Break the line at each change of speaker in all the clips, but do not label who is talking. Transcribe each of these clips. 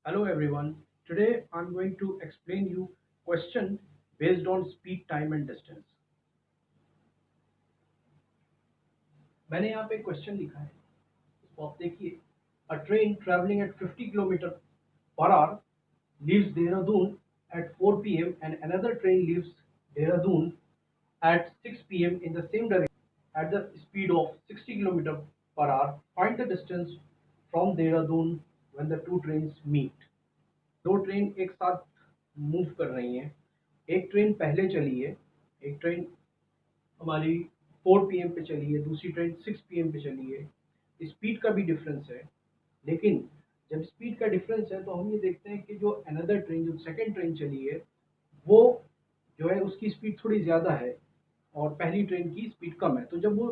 Hello everyone. Today I'm going to explain you question based on speed, time and distance. मैंने यहाँ पे question लिखा है, इसको आप देखिए. A train traveling at 50 km per hour leaves Dehradun at 4 p.m. and another train leaves Dehradun at 6 p.m. in the same direction at the speed of 60 km per hour. Find the distance from Dehradun when the two trains meet. दो train एक साथ move कर रही हैं. एक train पहले चली है, एक ट्रेन हमारी 4 p.m. पे चली है, दूसरी ट्रेन 6 p.m. पे चली है. स्पीड का भी डिफरेंस है, लेकिन जब स्पीड का डिफरेंस है तो हम ये देखते हैं कि जो अनदर ट्रेन, जो सेकंड ट्रेन चली है, वो जो है उसकी स्पीड थोड़ी ज़्यादा है और पहली ट्रेन की स्पीड कम है. तो जब वो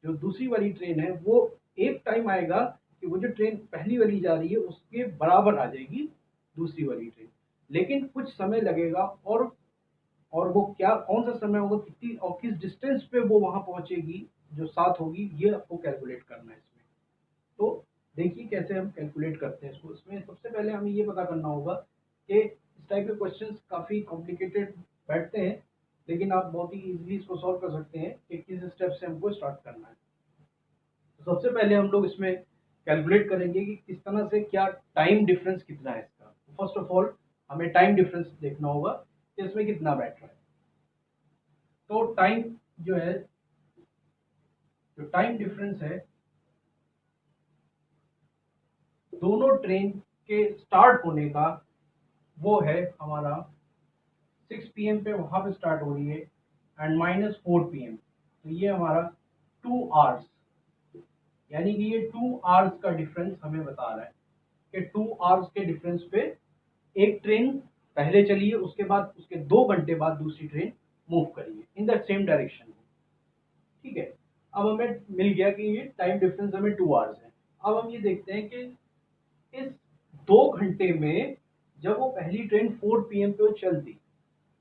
जो दूसरी वाली ट्रेन है वो एक टाइम आएगा कि वो जो ट्रेन पहली वाली जा रही है उसके बराबर आ जाएगी दूसरी वाली ट्रेन, लेकिन कुछ समय लगेगा. और वो क्या कौन सा समय होगा, कितनी और किस डिस्टेंस पे वो वहां पहुंचेगी जो साथ होगी, ये आपको कैलकुलेट करना है इसमें. तो देखिए कैसे हम कैलकुलेट करते हैं इसको. इसमें सबसे पहले हमें ये पता करना होगा कि इस टाइप के क्वेश्चंस काफ़ी कॉम्प्लिकेटेड बैठते हैं, लेकिन आप बहुत ही इजीली इसको सॉल्व कर सकते हैं कि किस स्टेप से हमको स्टार्ट करना है. तो सबसे पहले हम लोग इसमें कैलकुलेट करेंगे कि किस तरह से क्या टाइम डिफरेंस कितना है इसका. फर्स्ट ऑफ ऑल हमें टाइम डिफरेंस देखना होगा कि इसमें कितना बैठ रहा है. तो टाइम जो है, जो टाइम डिफरेंस है दोनों ट्रेन के स्टार्ट होने का, वो है हमारा 6 p.m. पे वहां पे स्टार्ट हो रही है एंड -4 p.m. तो ये हमारा 2 आवर्स, यानी कि ये 2 आवर्स का डिफरेंस हमें बता रहा है कि 2 आवर्स के डिफरेंस पे एक ट्रेन पहले चली है, उसके बाद उसके 2 घंटे बाद दूसरी ट्रेन मूव करी है इन द सेम डायरेक्शन में. ठीक है. अब हमें मिल गया कि ये टाइम डिफरेंस हमें 2 आवर्स है. अब हम ये देखते हैं कि इस 2 घंटे में जब वो पहली ट्रेन 4 p.m. पे चलती,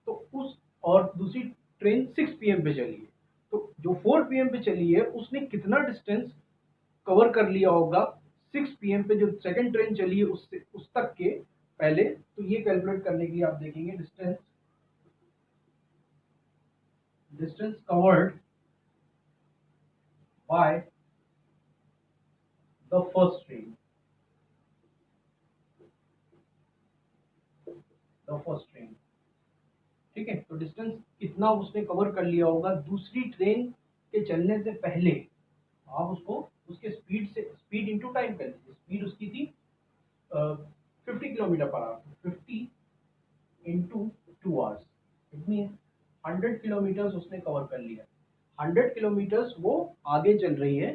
तो उस और दूसरी ट्रेन 6 p.m. पे चली है, तो जो 4 p.m. पे चली है उसने कितना डिस्टेंस कवर कर लिया होगा 6 p.m. पे जो सेकंड ट्रेन चली है उससे उस तक के पहले. तो ये कैलकुलेट करने के लिए आप देखेंगे distance distance covered by the first train, the first train. ठीक है. तो डिस्टेंस कितना उसने कवर कर लिया होगा दूसरी ट्रेन के चलने से पहले. आप उसको उसके स्पीड से स्पीड इंटू टाइम कर लीजिए. स्पीड उसकी थी 50 kilometre per our, 50 into 2 hours कितनी है, 100 किलोमीटर्स उसने कवर कर लिया. 100 किलोमीटर्स वो आगे चल रही है.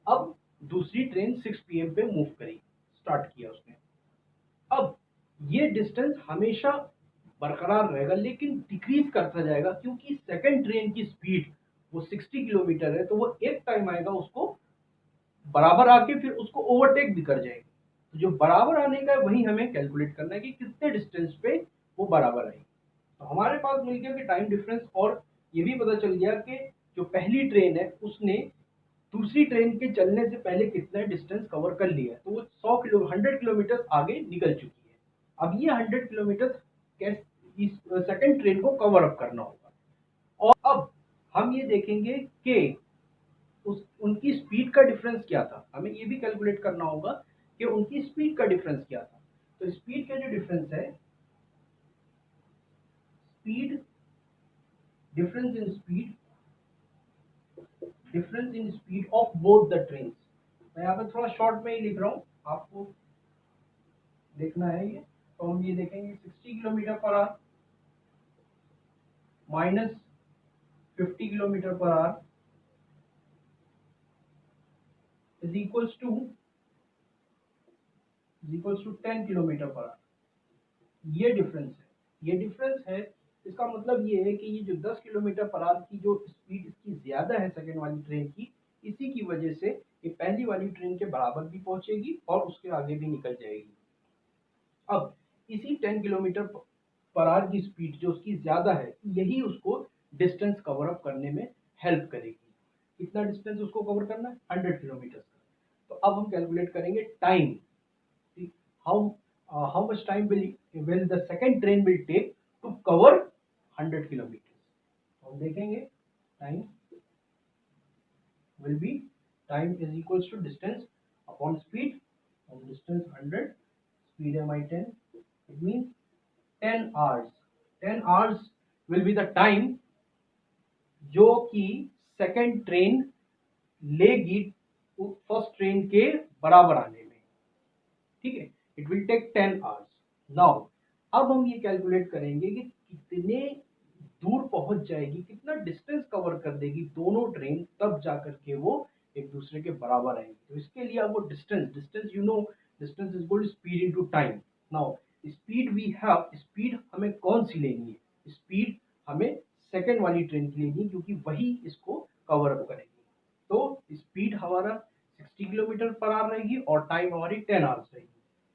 अब दूसरी ट्रेन 6 p.m. पे मूव करी, स्टार्ट किया उसने. अब ये डिस्टेंस हमेशा बरकरार रहेगा, लेकिन डिक्रीज करता जाएगा क्योंकि सेकंड ट्रेन की स्पीड वो 60 किलोमीटर है, तो वो एक टाइम आएगा उसको बराबर आके फिर उसको ओवरटेक भी कर जाएगी. तो जो बराबर आने का है वही हमें कैलकुलेट करना है कि कितने डिस्टेंस पे वो बराबर आएगी. तो हमारे पास मिल गया कि टाइम डिफरेंस, और ये भी पता चल गया कि जो पहली ट्रेन है उसने दूसरी ट्रेन के चलने से पहले कितना डिस्टेंस कवर कर लिया है. तो वो 100 किलोमीटर आगे निकल चुकी है. अब ये 100 किलोमीटर इस सेकंड ट्रेन को कवर अप करना होगा. और अब हम ये देखेंगे कि उस उनकी स्पीड का डिफरेंस क्या था. हमें ये भी कैलकुलेट करना होगा कि उनकी स्पीड का डिफरेंस क्या था. तो स्पीड का जो डिफरेंस है, speed difference in speed, difference in speed of both the train. मैं यहाँ पे थोड़ा शॉर्ट में ही लिख रहा हूँ, आपको देखना है ये. तो हम ये देखेंगे 60 kilometre per hour minus 50 kilometre per hour is equals to 10 kilometre per hour. ये डिफरेंस है, ये डिफरेंस है. इसका मतलब ये है कि ये जो 10 किलोमीटर पर आवर की जो स्पीड इसकी ज़्यादा है सेकंड वाली ट्रेन की, इसी की वजह से ये पहली वाली ट्रेन के बराबर भी पहुंचेगी और उसके आगे भी निकल जाएगी. अब इसी 10 किलोमीटर पर आवर की स्पीड जो उसकी ज़्यादा है, यही उसको डिस्टेंस कवर अप करने में हेल्प करेगी. कितना डिस्टेंस उसको कवर करना है, 100 किलोमीटर का. तो अब हम कैलकुलेट करेंगे time. How how much time will the second train will take to cover 100 kilometers. हम देखेंगे time will be time is equals to distance upon speed. On distance 100, speed mi 10, it means 10 hours. 10 hours will be the time जो कि second train लेगी first train के बराबर आने में, ठीक है. It will take 10 hours. Now अब हम ये कैलकुलेट करेंगे कि कितने दूर पहुंच जाएगी, कितना डिस्टेंस कवर कर देगी दोनों ट्रेन, तब जाकर के वो एक दूसरे के बराबर आएंगे. तो इसके लिए अब वो distance distance you know distance is equal to speed into time. Now speed we have, speed हमें कौन सी लेनी है, स्पीड हमें सेकंड वाली ट्रेन की लेनी है क्योंकि वही इसको कवर अप करेगी. तो स्पीड हमारा 60 किलोमीटर पर आवर रहेगी और टाइम हमारी 10 आवर्स रहेगी.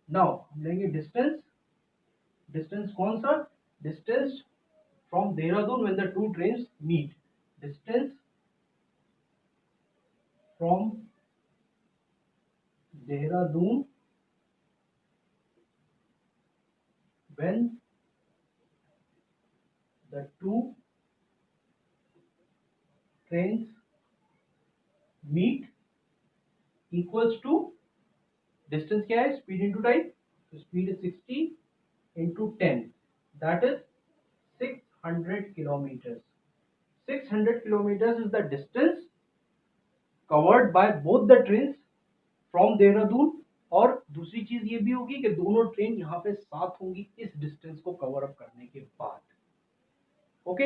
नाउ हम लेंगे डिस्टेंस. डिस्टेंस कौन सा, distance from Dehradun when the two trains meet. Distance from Dehradun when the two trains meet equals to distance क्या है, speed into time. So speed is 60 into 10, that is 600 kilometers. 600 kilometers is the distance covered by both the trains from Dehradun. और दूसरी चीज ये भी होगी कि दोनों ट्रेन यहाँ पे साथ होंगी इस डिस्टेंस को कवर अप करने के बाद. ओके,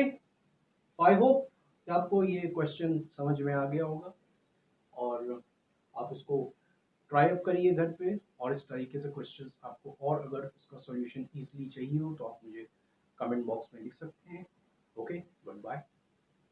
आई होप कि आपको ये क्वेश्चन समझ में आ गया होगा और आप इसको ट्राई अप करिए घर पे. और इस तरीके से क्वेश्चंस आपको, और अगर इसका सॉल्यूशन इजीली चाहिए हो तो आप मुझे कमेंट बॉक्स में लिख सकते हैं.